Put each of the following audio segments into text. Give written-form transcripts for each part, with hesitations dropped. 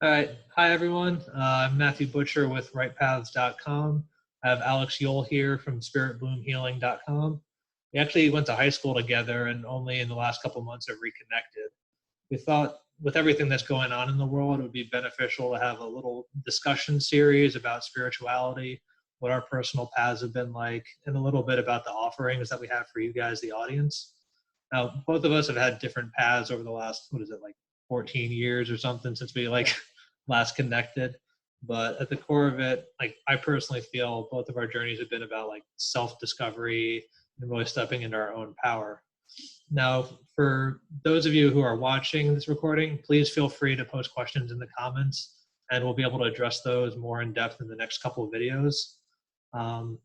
All right. Hi, everyone. I'm Matthew Butcher with rightpaths.com. I have Alex Yoel here from spiritbloomhealing.com. We actually went to high school together and only in the last couple months have reconnected. We thought with everything that's going on in the world, it would be beneficial to have a little discussion series about spirituality, what our personal paths have been like, and a little bit about the offerings that we have for you guys, the audience. Now, both of us have had different paths over the last, what is it, like 14 years or something since we like last connected. But at the core of it, like I personally feel both of our journeys have been about like self-discovery and really stepping into our own power. Now, for those of you who are watching this recording, please feel free to post questions in the comments and we'll be able to address those more in depth in the next couple of videos.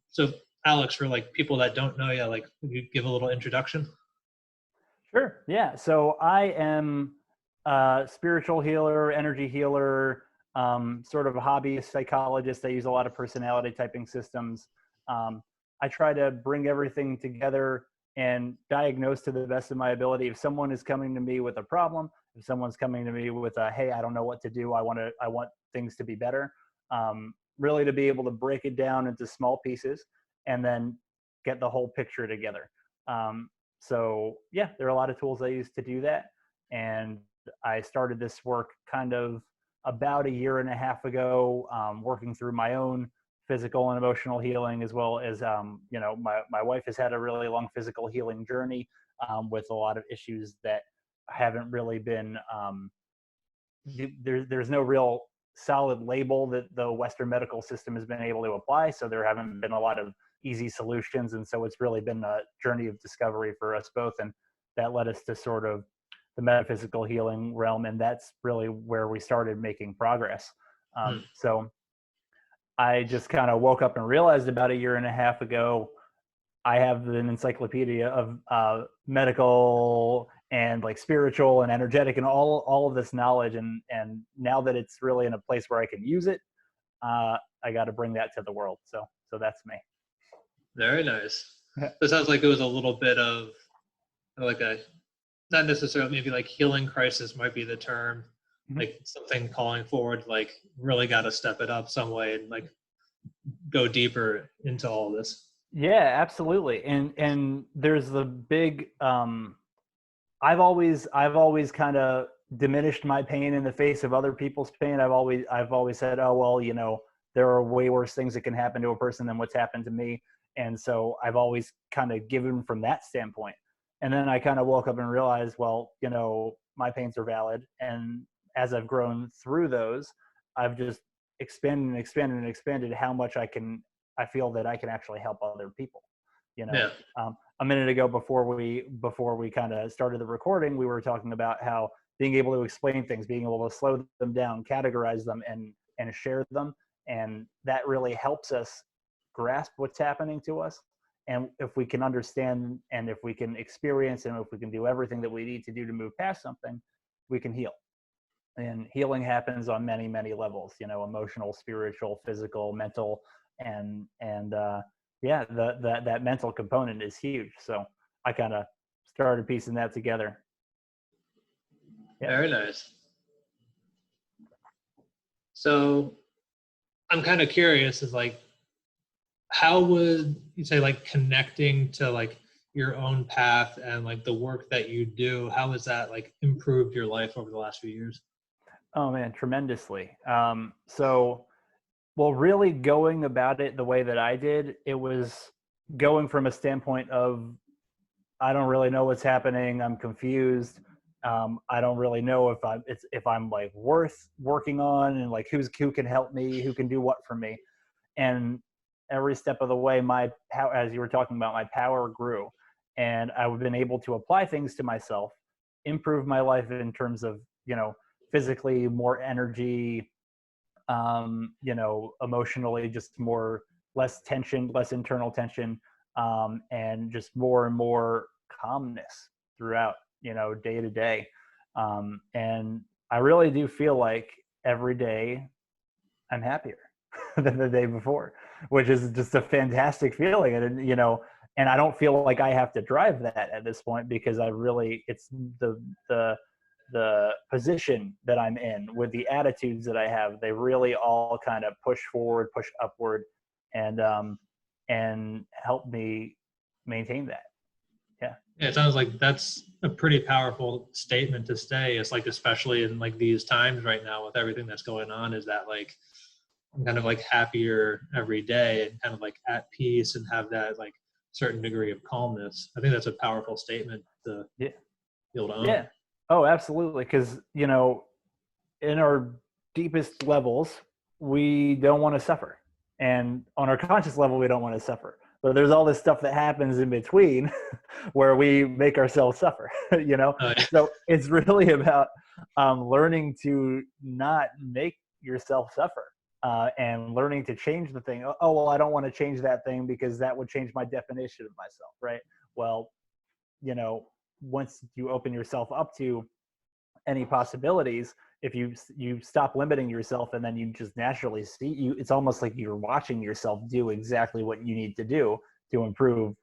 So Alex, for like people that don't know you, like you give a little introduction. Sure. Yeah. So I am a spiritual healer, energy healer, sort of a hobbyist psychologist. I use a lot of personality typing systems. I try to bring everything together and diagnose to the best of my ability. If someone is coming to me with a problem, if someone's coming to me with a, hey, I don't know what to do. I want things to be better. Really to be able to break it down into small pieces and then get the whole picture together. So yeah, there are a lot of tools I use to do that. And I started this work kind of about a year and a half ago, working through my own physical and emotional healing, as well as, my wife has had a really long physical healing journey with a lot of issues that haven't really been, there's no real solid label that the Western medical system has been able to apply. So there haven't been a lot of easy solutions. And so it's really been a journey of discovery for us both. And that led us to sort of the metaphysical healing realm. And that's really where we started making progress. So I just kind of woke up and realized about a year and a half ago, I have an encyclopedia of medical and like spiritual and energetic and all of this knowledge. And now that it's really in a place where I can use it, I got to bring that to the world. So that's me. Very nice. So it sounds like it was a little bit of like a, not necessarily maybe like healing crisis might be the term, like something calling forward, like really got to step it up some way and like go deeper into all this. Yeah, absolutely. And there's the big, I've always kind of diminished my pain in the face of other people's pain. I've always said, oh, well, there are way worse things that can happen to a person than what's happened to me. And so I've always kind of given from that standpoint. And then I kind of woke up and realized, well, my pains are valid. And as I've grown through those, I've just expanded how much I feel that I can actually help other people. Yeah. A minute ago before we kind of started the recording, we were talking about how being able to explain things, being able to slow them down, categorize them and share them. And that really helps us grasp what's happening to us. And if we can understand and if we can experience and if we can do everything that we need to do to move past something, we can heal. And healing happens on many, many levels, emotional, spiritual, physical, mental, and yeah, that mental component is huge. So I kind of started piecing that together. Yeah. Very nice. So I'm kind of curious, is like, how would you say like connecting to like your own path and like the work that you do, how has that like improved your life over the last few years? Oh man, tremendously. Well, really going about it the way that I did, it was going from a standpoint of, I don't really know what's happening. I'm confused. I don't really know if I'm like worth working on and like who can help me, who can do what for me. And every step of the way, as you were talking about, my power grew, and I've been able to apply things to myself, improve my life in terms of physically more energy, emotionally just less tension, less internal tension, and just more and more calmness throughout, day to day. And I really do feel like every day I'm happier than the day before, which is just a fantastic feeling. And I don't feel like I have to drive that at this point because it's the the position that I'm in, with the attitudes that I have, they really all kind of push forward, push upward, and help me maintain that. Yeah. Yeah, it sounds like that's a pretty powerful statement to say. It's like, especially in like these times right now with everything that's going on, is that like I'm kind of like happier every day and kind of like at peace and have that like certain degree of calmness. I think that's a powerful statement to Yeah. be able to own. Yeah. Oh, absolutely. Because, you know, in our deepest levels, we don't want to suffer. And on our conscious level, we don't want to suffer. But there's all this stuff that happens in between where we make ourselves suffer, you know? Yeah. So it's really about learning to not make yourself suffer, and learning to change the thing. Oh, well, I don't want to change that thing because that would change my definition of myself, right? Well, you know, once you open yourself up to any possibilities, if you stop limiting yourself, and then you just naturally see you, it's almost like you're watching yourself do exactly what you need to do to improve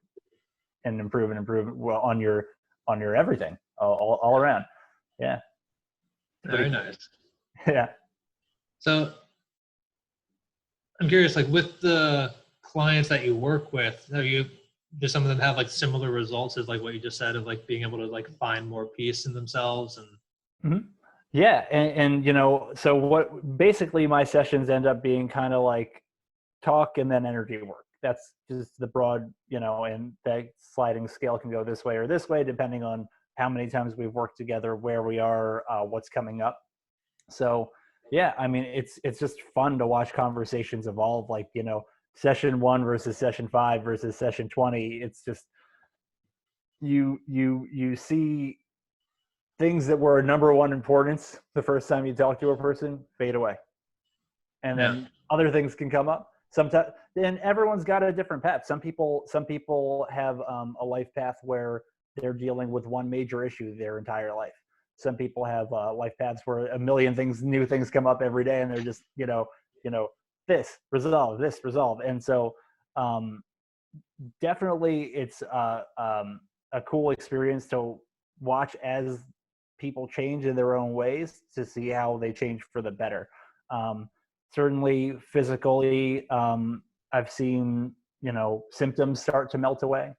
and improve and improve, well, on your everything, all around. Yeah. Very Pretty cool. nice. Yeah. So I'm curious, like with the clients that you work with, do some of them have like similar results as like what you just said, of like being able to like find more peace in themselves? And Mm-hmm. Yeah. And, you know, so what basically my sessions end up being kind of like talk and then energy work. That's just the broad, you know, and that sliding scale can go this way or this way, depending on how many times we've worked together, where we are, what's coming up. So yeah, I mean, it's just fun to watch conversations evolve, like, you know, session 1 versus session 5 versus session 20. It's just, you see things that were number one importance the first time you talk to a person fade away, and yeah, then other things can come up sometimes. And everyone's got a different path. Some people have a life path where they're dealing with one major issue their entire life. Some people have life paths where a million new things come up every day, and they're just, you know, this resolve. And so definitely it's a cool experience to watch as people change in their own ways, to see how they change for the better. Certainly physically, I've seen, you know, symptoms start to melt away.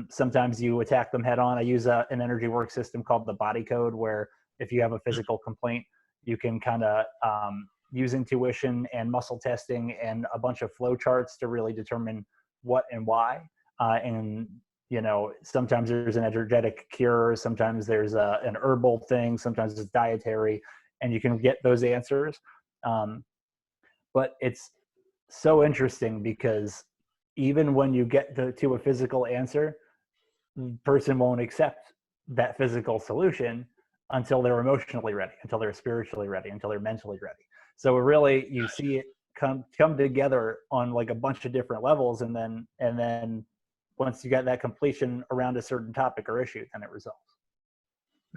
Sometimes you attack them head on. I use an energy work system called the body code, where if you have a physical complaint, you can kind of use intuition and muscle testing and a bunch of flow charts to really determine what and why. And, you know, sometimes there's an energetic cure, sometimes there's an herbal thing, sometimes it's dietary, and you can get those answers. But it's so interesting because even when you get to a physical answer, the person won't accept that physical solution until they're emotionally ready, until they're spiritually ready, until they're mentally ready. So really, you see it come together on like a bunch of different levels, and then once you get that completion around a certain topic or issue, then it resolves.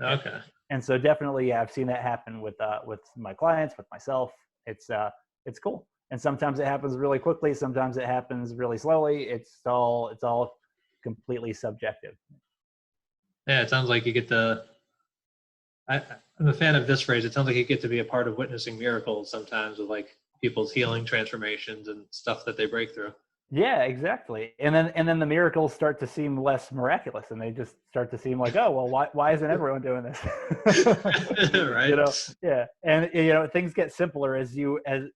okay. And so definitely, yeah, I've seen that happen with my clients, with myself. It's cool. And sometimes it happens really quickly. Sometimes it happens really slowly. It's all completely subjective. Yeah, it sounds like you get to. I'm a fan of this phrase. It sounds like you get to be a part of witnessing miracles sometimes, with like people's healing transformations and stuff that they break through. Yeah, exactly. And then the miracles start to seem less miraculous, and they just start to seem like, oh, well, why isn't everyone doing this? Right. You know, yeah. And, you know, things get simpler as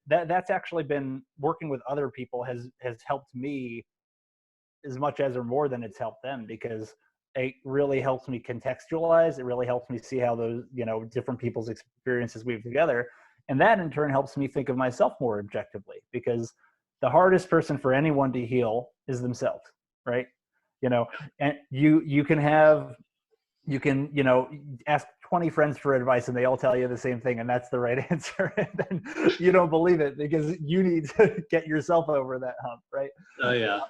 that's actually been working with other people has helped me as much as or more than it's helped them, because it really helps me contextualize. It really helps me see how those, you know, different people's experiences weave together. And that in turn helps me think of myself more objectively, because the hardest person for anyone to heal is themselves, right? You know, and you can, you know, ask 20 friends for advice and they all tell you the same thing, and that's the right answer. And then you don't believe it because you need to get yourself over that hump, right? Oh yeah.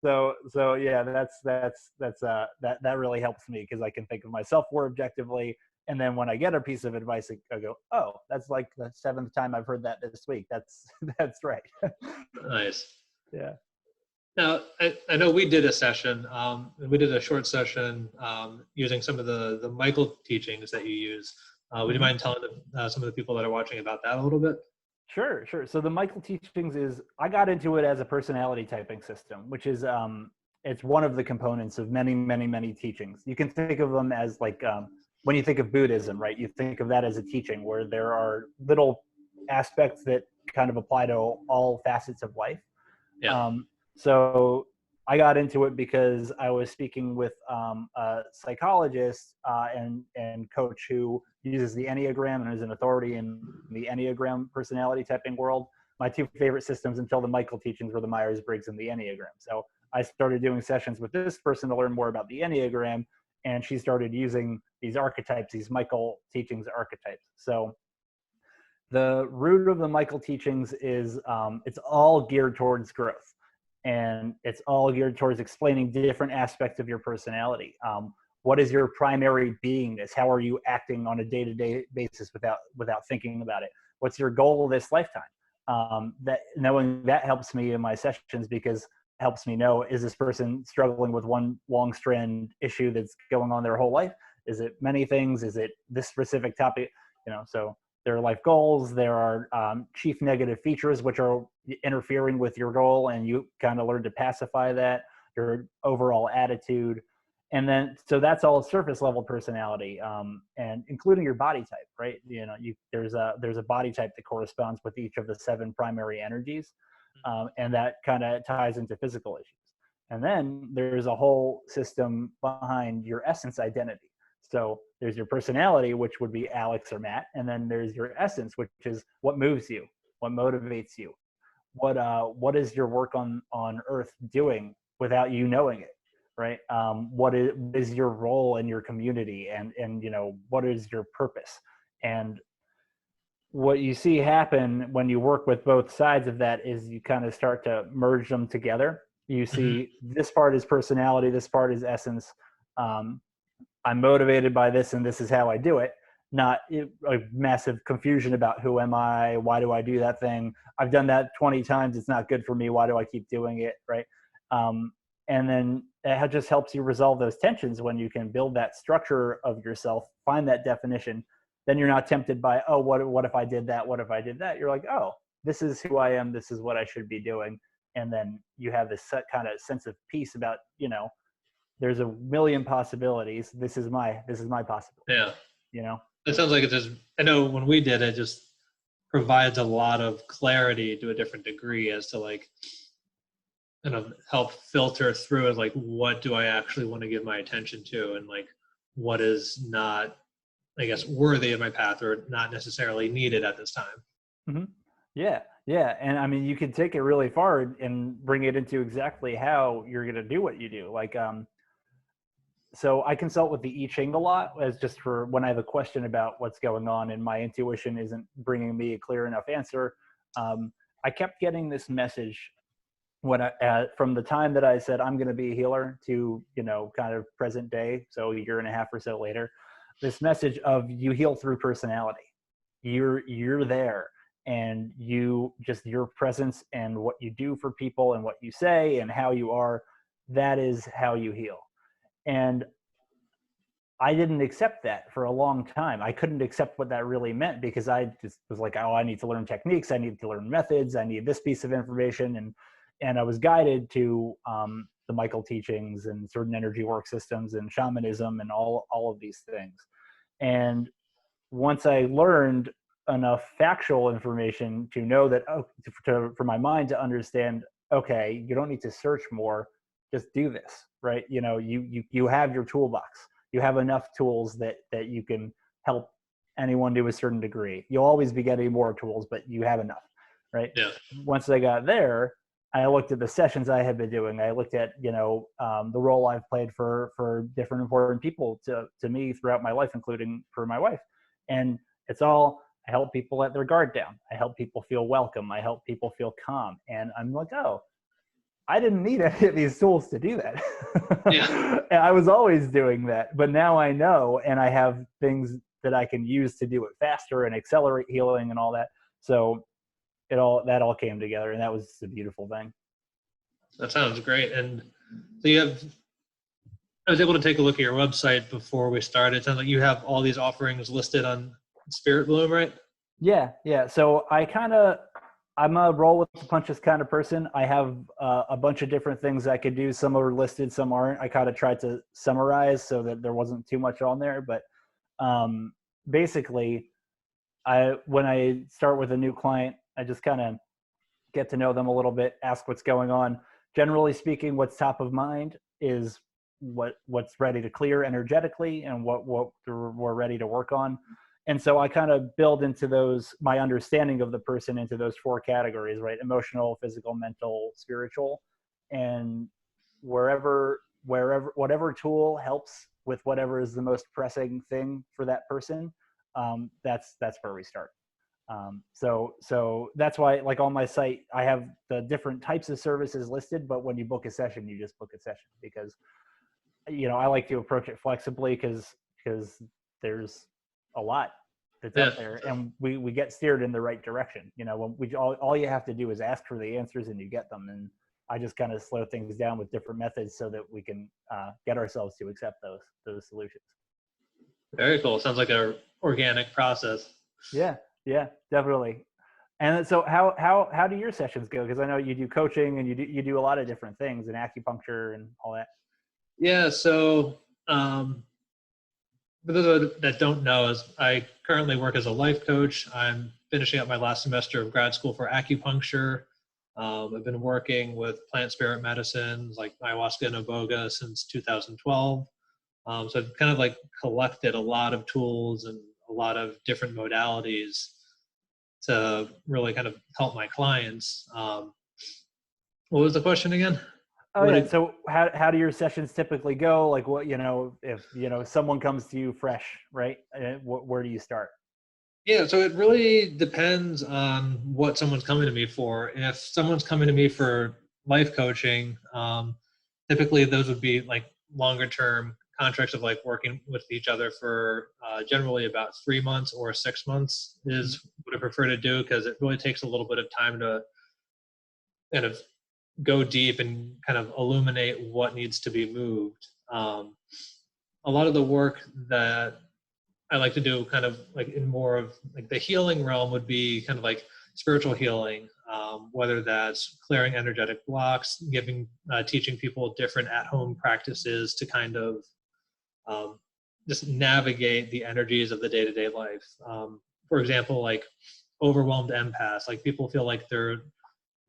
So yeah, that really helps me, because I can think of myself more objectively. And then when I get a piece of advice, I go, oh, that's like the 7th time I've heard that this week. That's right. Nice. Yeah. Now, I know we did a session. We did a short session using some of the Michael teachings that you use. Would you mind telling some of the people that are watching about that a little bit? Sure, sure. So the Michael teachings is, I got into it as a personality typing system, which is it's one of the components of many, many, many teachings. You can think of them as like when you think of Buddhism, right? You think of that as a teaching where there are little aspects that kind of apply to all facets of life. Yeah. So I got into it because I was speaking with a psychologist and coach who uses the Enneagram and is an authority in the Enneagram personality typing world. My two favorite systems until the Michael teachings were the Myers-Briggs and the Enneagram. So I started doing sessions with this person to learn more about the Enneagram, and she started using these archetypes, these Michael teachings archetypes. So the root of the Michael teachings is it's all geared towards growth, and it's all geared towards explaining different aspects of your personality. What is your primary beingness? How are you acting on a day-to-day basis without thinking about it? What's your goal this lifetime? That knowing that helps me in my sessions, because it helps me know, is this person struggling with one long strand issue that's going on their whole life? Is it many things? Is it this specific topic? So there are life goals. There are chief negative features which are interfering with your goal, and you kind of learn to pacify that, your overall attitude. And then, so that's all surface level personality, and including your body type, right? There's a body type that corresponds with each of the 7 primary energies, and that kind of ties into physical issues. And then there's a whole system behind your essence identity. So there's your personality, which would be Alex or Matt, and then there's your essence, which is what moves you, what motivates you, what is your work on Earth doing without you knowing it. Right. What is your role in your community, and what is your purpose? And what you see happen when you work with both sides of that is you kind of start to merge them together. You see this part is personality, this part is essence. I'm motivated by this, and this is how I do it. Not a massive confusion about who am I? Why do I do that thing? I've done that 20 times. It's not good for me. Why do I keep doing it? Right. And then it just helps you resolve those tensions when you can build that structure of yourself, find that definition. Then you're not tempted by, oh, what if I did that? What if I did that? You're like, oh, this is who I am. This is what I should be doing. And then you have this kind of sense of peace about, there's a million possibilities. This is my possibility. Yeah. It sounds like I know when we did it, just provides a lot of clarity to a different degree as to like, kind of help filter through as like, what do I actually want to give my attention to, and like what is not, I guess, worthy of my path or not necessarily needed at this time. Mm-hmm. Yeah. And I mean, you can take it really far and bring it into exactly how you're going to do what you do. Like, so I consult with the I Ching a lot, as just for when I have a question about what's going on and my intuition isn't bringing me a clear enough answer. I kept getting this message from the time that I said I'm going to be a healer to kind of present day, so a year and a half or so later, this message of you heal through personality. You're there, and your presence and what you do for people and what you say and how you are, that is how you heal. And I didn't accept that for a long time. I couldn't accept what that really meant, because I just was like, oh, I need to learn techniques, I need to learn methods, I need this piece of information, and I was guided to the Michael teachings and certain energy work systems and shamanism and all of these things. And once I learned enough factual information to know that, for my mind to understand, okay, you don't need to search more, just do this, right? You have your toolbox. You have enough tools that you can help anyone to a certain degree. You'll always be getting more tools, but you have enough, right? Yeah. Once I got there, I looked at the sessions I had been doing. I looked at, the role I've played for different important people to me throughout my life, including for my wife. And it's all, I help people let their guard down. I help people feel welcome. I help people feel calm. And I'm like, oh, I didn't need any of these tools to do that. Yeah. I was always doing that, but now I know, and I have things that I can use to do it faster and accelerate healing and all that. So that all came together, and that was a beautiful thing. That sounds great. And so I was able to take a look at your website before we started. It sounds like you have all these offerings listed on Spirit Bloom, right? Yeah, yeah. So I'm a roll with the punches kind of person. I have a bunch of different things I could do. Some are listed, some aren't. I kind of tried to summarize so that there wasn't too much on there. But basically, when I start with a new client, I just kind of get to know them a little bit, ask what's going on. Generally speaking, what's top of mind is what's ready to clear energetically and what we're ready to work on. And so I kind of build into those, my understanding of the person into those four categories, right? Emotional, physical, mental, spiritual. And whatever tool helps with whatever is the most pressing thing for that person, that's where we start. So that's why, like on my site, I have the different types of services listed, but when you book a session, you just book a session because, I like to approach it flexibly because there's a lot that's Yeah. out there, and we get steered in the right direction. When all you have to do is ask for the answers and you get them. And I just kind of slow things down with different methods so that we can get ourselves to accept those solutions. Very cool. Sounds like a organic process. Yeah, definitely. And so how do your sessions go? Because I know you do coaching and you do a lot of different things and acupuncture and all that. Yeah. So, for those that don't know, I currently work as a life coach. I'm finishing up my last semester of grad school for acupuncture. I've been working with plant spirit medicines like ayahuasca and iboga since 2012. So I've kind of like collected a lot of tools and a lot of different modalities to really kind of help my clients. What was the question again? Oh yeah. So how do your sessions typically go? Like what, if, someone comes to you fresh, right? Where do you start? Yeah, so it really depends on what someone's coming to me for. If someone's coming to me for life coaching, typically those would be like longer term contracts of like working with each other for generally about 3 months or 6 months is what I prefer to do because it really takes a little bit of time to kind of go deep and kind of illuminate what needs to be moved. A lot of the work that I like to do kind of like in more of like the healing realm would be kind of like spiritual healing, whether that's clearing energetic blocks, teaching people different at-home practices to kind of just navigate the energies of the day-to-day life. For example, like overwhelmed empaths, like people feel like they're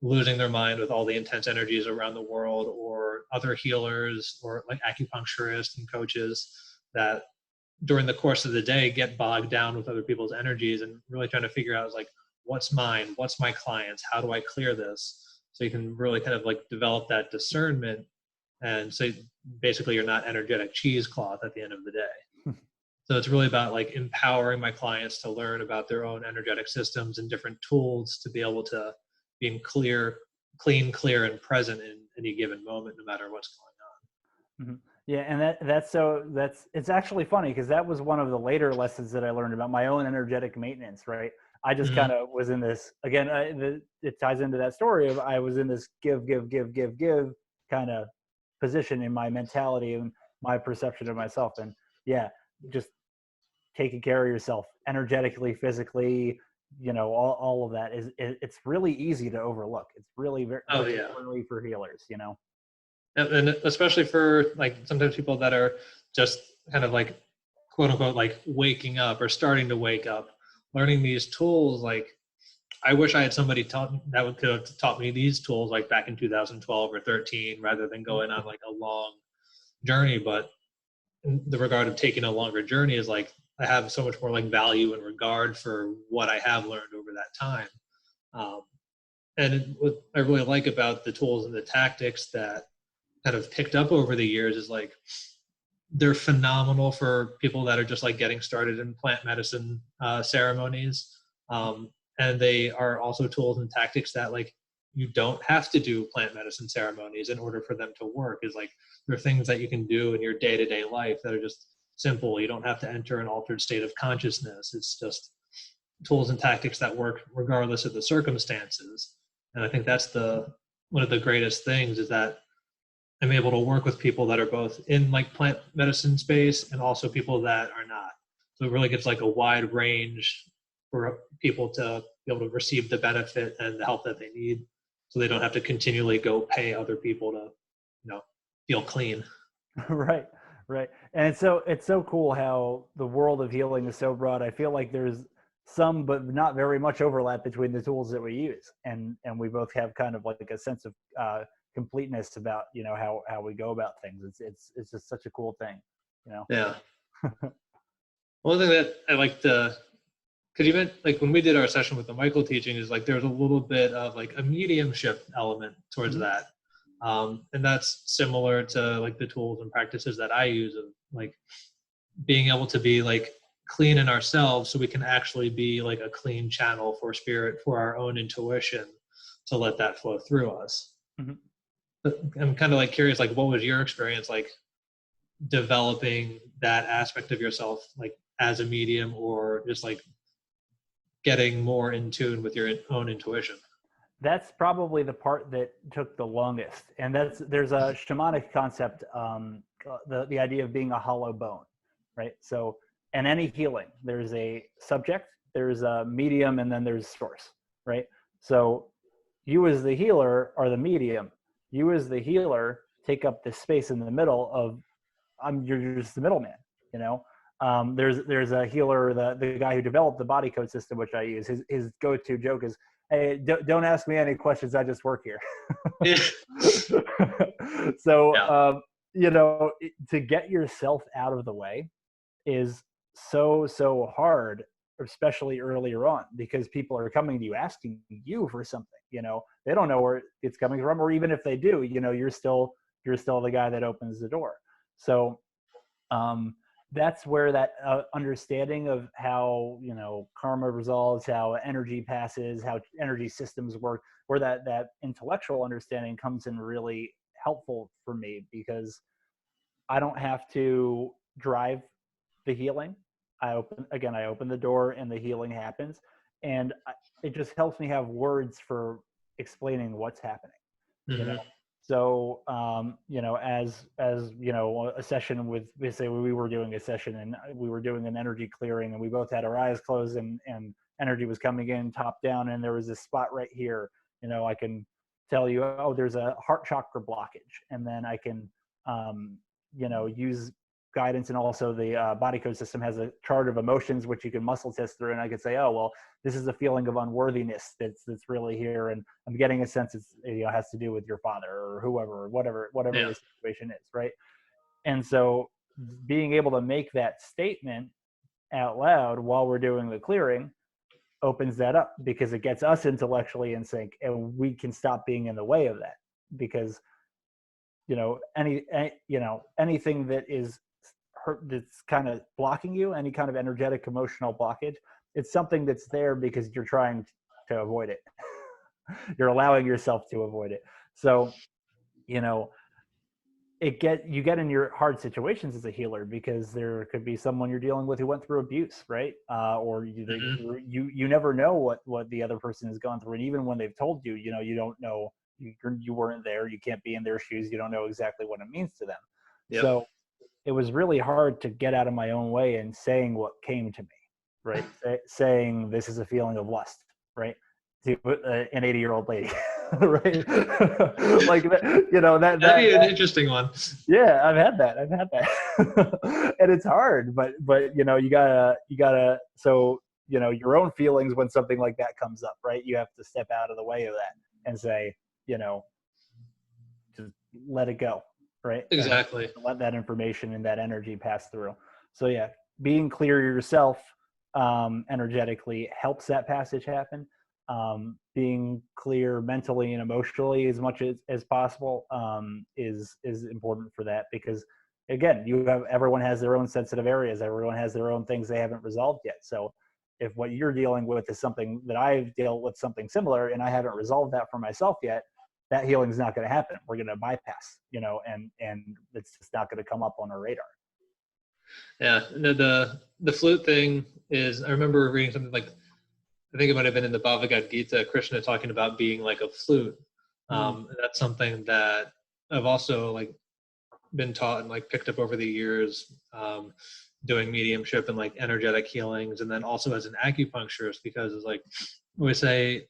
losing their mind with all the intense energies around the world, or other healers or like acupuncturists and coaches that during the course of the day get bogged down with other people's energies and really trying to figure out like what's mine, what's my client's, how do I clear this, so you can really kind of like develop that discernment. And so basically you're not energetic cheesecloth at the end of the day. So it's really about like empowering my clients to learn about their own energetic systems and different tools to be able to be clean, clear, and present in any given moment, no matter what's going on. Mm-hmm. Yeah, and it's actually funny because that was one of the later lessons that I learned about my own energetic maintenance. Right, I just kind of was in this again. It ties into that story of I was in this give kind of position in my mentality and my perception of myself, and yeah, just taking care of yourself energetically, physically, all of that it's really easy to overlook. It's really very particularly for healers. And especially for like sometimes people that are just kind of like quote unquote like waking up or starting to wake up, learning these tools. Like I wish I had somebody could have taught me these tools like back in 2012 or 13 rather than going on like a long journey. But in the regard of taking a longer journey is like I have so much more like value and regard for what I have learned over that time. And what I really like about the tools and the tactics that kind of picked up over the years is like they're phenomenal for people that are just like getting started in plant medicine ceremonies, and they are also tools and tactics that like you don't have to do plant medicine ceremonies in order for them to work. Is like there are things that you can do in your day-to-day life that are just simple. You don't have to enter an altered state of consciousness. It's just tools and tactics that work regardless of the circumstances. And I think that's one of the greatest things is that I'm able to work with people that are both in like plant medicine space and also people that are not. So it really gives like a wide range for people to be able to receive the benefit and the help that they need, so they don't have to continually go pay other people to, feel clean. Right, right. And it's so cool how the world of healing is so broad. I feel like there's some, but not very much overlap between the tools that we use, and we both have kind of like a sense of completeness about how we go about things. It's just such a cool thing, you know. Yeah. One thing that I like to, because you meant like when we did our session with the Michael teaching, is like there's a little bit of like a mediumship element towards Mhm. that. And that's similar to like the tools and practices that I use of like being able to be like clean in ourselves so we can actually be like a clean channel for spirit, for our own intuition, to let that flow through us. Mhm. But I'm kind of like curious, like what was your experience like developing that aspect of yourself, like as a medium, or just like getting more in tune with your own intuition? That's probably the part that took the longest, and there's a shamanic concept, the idea of being a hollow bone, right? So in any healing, there's a subject, there's a medium, and then there's source, right? So you as the healer are the medium. You as the healer take up the space in the middle of you're just the middleman, you know. There's a healer, the guy who developed the body code system, which I use. His go-to joke is, "Hey, don't ask me any questions. I just work here." Yeah. So Yeah. to get yourself out of the way is so hard, especially earlier on, because people are coming to you asking you for something. They don't know where it's coming from, or even if they do, you're still the guy that opens the door. So um, that's where that understanding of how karma resolves, how energy passes, how energy systems work, where that intellectual understanding comes in really helpful for me, because I don't have to drive the healing. I open the door and the healing happens, and it just helps me have words for explaining what's happening. You know, Hmm. so as a session with, say we were doing a session and we were doing an energy clearing, and we both had our eyes closed, and energy was coming in top down, and there was this spot right here. I can tell you, oh, there's a heart chakra blockage, and then I can use guidance, and also the body code system has a chart of emotions which you can muscle test through, and I could say, oh well, this is a feeling of unworthiness that's really here, and I'm getting a sense it has to do with your father or whoever, or whatever Yeah. the situation is, right? And so being able to make that statement out loud while we're doing the clearing opens that up, because it gets us intellectually in sync, and we can stop being in the way of that. Because anything that is that's kind of blocking you, any kind of energetic emotional blockage, it's something that's there because you're trying to avoid it. You're allowing yourself to avoid it. So you know you get in your hard situations as a healer, because there could be someone you're dealing with who went through abuse, right? Or Hmm. you never know what the other person has gone through, and even when they've told you, you don't know. You weren't there, you can't be in their shoes, you don't know exactly what it means to them. Yep. So it was really hard to get out of my own way and saying what came to me, right? Saying this is a feeling of lust, right? To an 80-year-old lady, right? Like that, That'd be an interesting one. yeah, I've had that. And it's hard, but you gotta so your own feelings when something like that comes up, right? You have to step out of the way of that and say, you know, just let it go, right? And Exactly. let that information and that energy pass through. So yeah, being clear yourself energetically helps that passage happen. Being clear mentally and emotionally as much as possible is important for that, because again, everyone has their own sensitive areas, everyone has their own things they haven't resolved yet. So if what you're dealing with is something that I've dealt with, something similar, and I haven't resolved that for myself yet, that healing is not going to happen. We're going to bypass, and it's just not going to come up on our radar. Yeah. The flute thing is, I remember reading something like, I think it might have been in the Bhagavad Gita, Krishna talking about being like a flute. Mm. And that's something that I've also like been taught and like picked up over the years. doing mediumship and like energetic healings, and then also as an acupuncturist, because it's like we say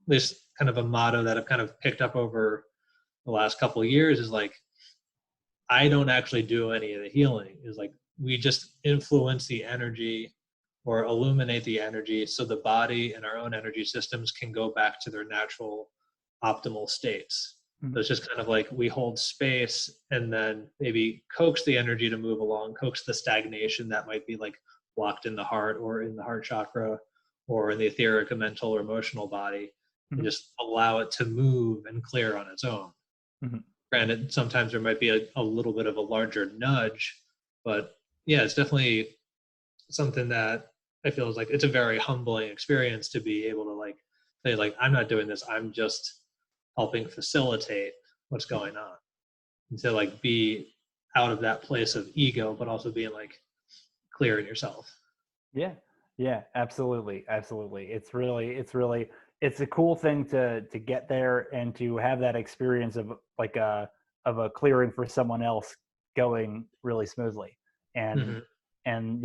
this kind of a motto that I've kind of picked up over the last couple of years is like, I don't actually do any of the healing. Is like we just influence the energy or illuminate the energy so the body and our own energy systems can go back to their natural optimal states. So it's just kind of like we hold space and then maybe coax the energy to move along, coax the stagnation that might be like blocked in the heart or in the heart chakra or in the etheric or mental or emotional body, and just allow it to move and clear on its own. Granted, sometimes there might be a little bit of a larger nudge, but yeah, it's definitely something that I feel is like it's a very humbling experience to be able to like say like, I'm not doing this, I'm just helping facilitate what's going on, and to like be out of that place of ego, but also being like clear in yourself. Yeah, absolutely. It's a cool thing to get there and to have that experience of like a clearing for someone else going really smoothly. And and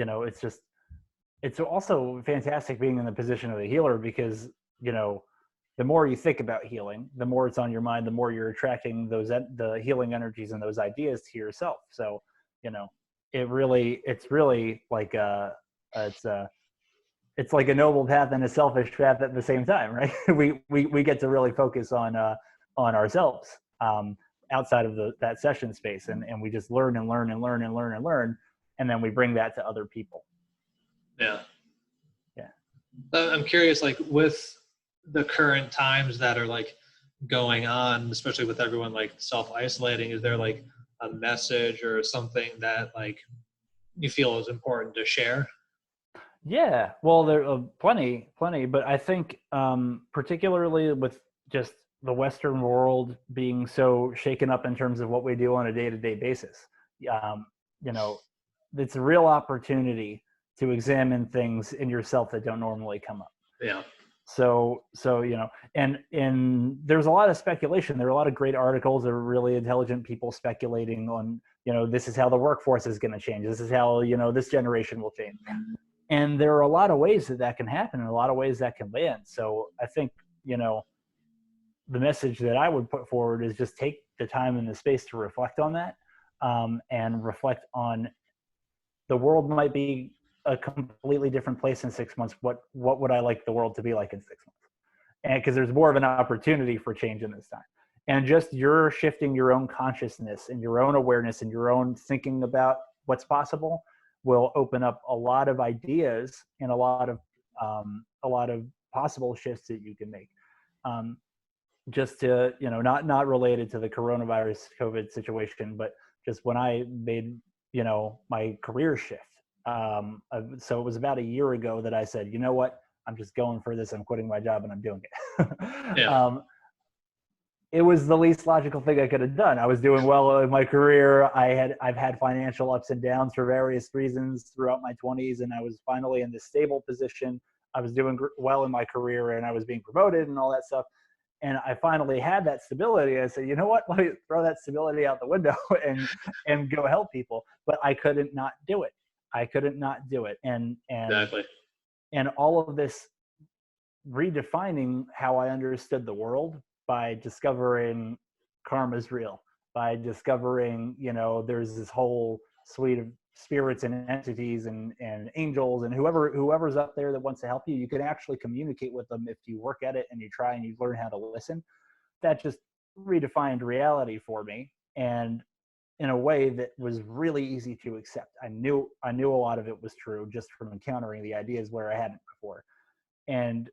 it's also fantastic being in the position of the healer, because the more you think about healing, the more it's on your mind, the more you're attracting the healing energies and those ideas to yourself. So it's really like it's like a noble path and a selfish path at the same time, right? we get to really focus on ourselves outside of that session space, and we just learn and learn and learn and learn and learn, and then we bring that to other people. Yeah. Yeah. I'm curious, like with the current times that are like going on, especially with everyone like self-isolating, is there like a message or something that like you feel is important to share? Yeah, well, there are plenty, but I think particularly with just the Western world being so shaken up in terms of what we do on a day-to-day basis, um, it's a real opportunity to examine things in yourself that don't normally come up. Yeah. So and there's a lot of speculation. There are a lot of great articles. There are really intelligent people speculating on, this is how the workforce is going to change. This is how, this generation will change. And there are a lot of ways that can happen, and a lot of ways that can land. So I think, the message that I would put forward is just take the time and the space to reflect on that, and reflect on the world might be a completely different place in 6 months. What would I like the world to be like in 6 months? And because there's more of an opportunity for change in this time. And just you're shifting your own consciousness and your own awareness and your own thinking about what's possible will open up a lot of ideas and a lot of possible shifts that you can make. Just to, not related to the coronavirus COVID situation, but just when I made, my career shift. So it was about a year ago that I said, you know what, I'm just going for this. I'm quitting my job and I'm doing it. Yeah. It was the least logical thing I could have done. I was doing well in my career. I've had financial ups and downs for various reasons throughout my 20s, and I was finally in this stable position. I was doing well in my career, and I was being promoted and all that stuff. And I finally had that stability. I said, you know what, let me throw that stability out the window and go help people. But I couldn't not do it. And Exactly. And all of this redefining how I understood the world by discovering karma's real, by discovering, there's this whole suite of spirits and entities and angels and whoever's up there that wants to help you. You can actually communicate with them if you work at it and you try and you learn how to listen. That just redefined reality for me, and in a way that was really easy to accept. I knew a lot of it was true just from encountering the ideas where I hadn't before. And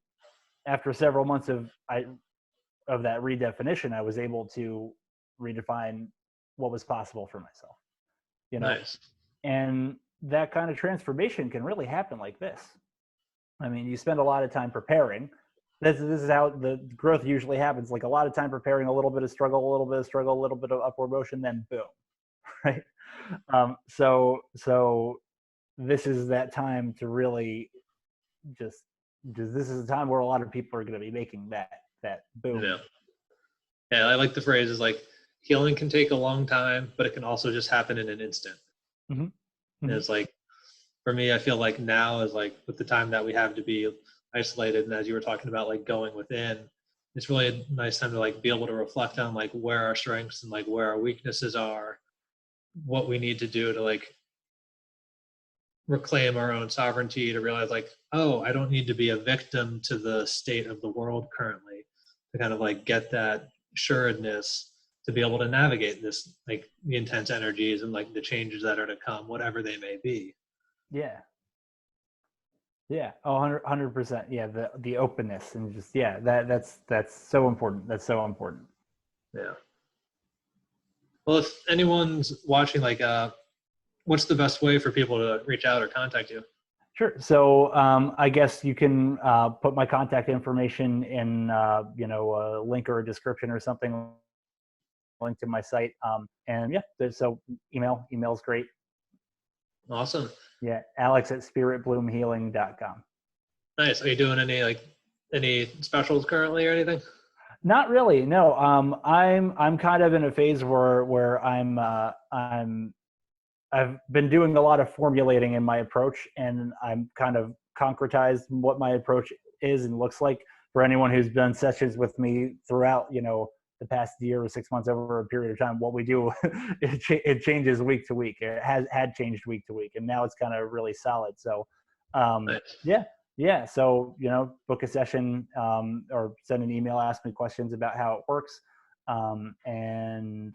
after several months of that redefinition, I was able to redefine what was possible for myself. Nice. And that kind of transformation can really happen like this. I mean, you spend a lot of time preparing. This is how the growth usually happens. Like a lot of time preparing, a little bit of struggle, a little bit of upward motion, then boom, right? So this is that time to really just this is a time where a lot of people are going to be making that boom. Yeah, I like the phrase is like, healing can take a long time, but it can also just happen in an instant. And it's like, for me, I feel like now is like with the time that we have to be isolated, and as you were talking about, like going within, it's really a nice time to like be able to reflect on like where our strengths and like where our weaknesses are, what we need to do to like reclaim our own sovereignty, to realize like, oh, I don't need to be a victim to the state of the world currently, to kind of like get that assuredness to be able to navigate this, like the intense energies and like the changes that are to come, whatever they may be. Yeah. Yeah. Oh, 100%. Yeah. The openness and just, yeah, that's so important. That's so important. Yeah. Well, if anyone's watching, like, what's the best way for people to reach out or contact you? Sure. So I guess you can put my contact information in, a link or a description or something, link to my site. And yeah, so email's great. Awesome. Yeah. Alex at spiritbloomhealing.com. Nice. Are you doing any specials currently or anything? Not really. No. I'm kind of in a phase where I've been doing a lot of formulating in my approach, and I'm kind of concretized what my approach is and looks like. For anyone who's done sessions with me throughout, the past year or 6 months, over a period of time, what we do, it changes week to week. It had changed week to week, and now it's kind of really solid. So, Nice. yeah. So, book a session, or send an email, ask me questions about how it works. And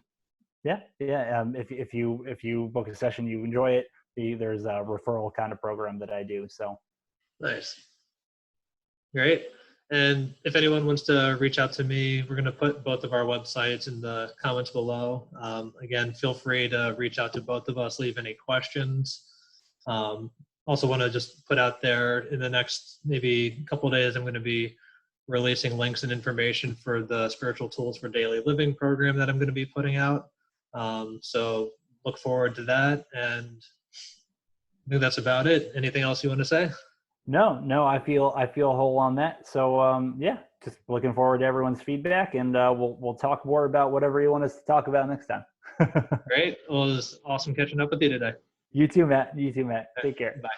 yeah. If you book a session, you enjoy it, there's a referral kind of program that I do. So Nice. Great. And if anyone wants to reach out to me, we're going to put both of our websites in the comments below. Again, feel free to reach out to both of us, leave any questions. Also want to just put out there, in the next maybe couple of days, I'm going to be releasing links and information for the Spiritual Tools for Daily Living program that I'm going to be putting out. So look forward to that. And I think that's about it. Anything else you want to say? No, I feel whole on that. So yeah, just looking forward to everyone's feedback, and we'll talk more about whatever you want us to talk about next time. Great. Well, it was awesome catching up with you today. You too, Matt. Take care. Bye.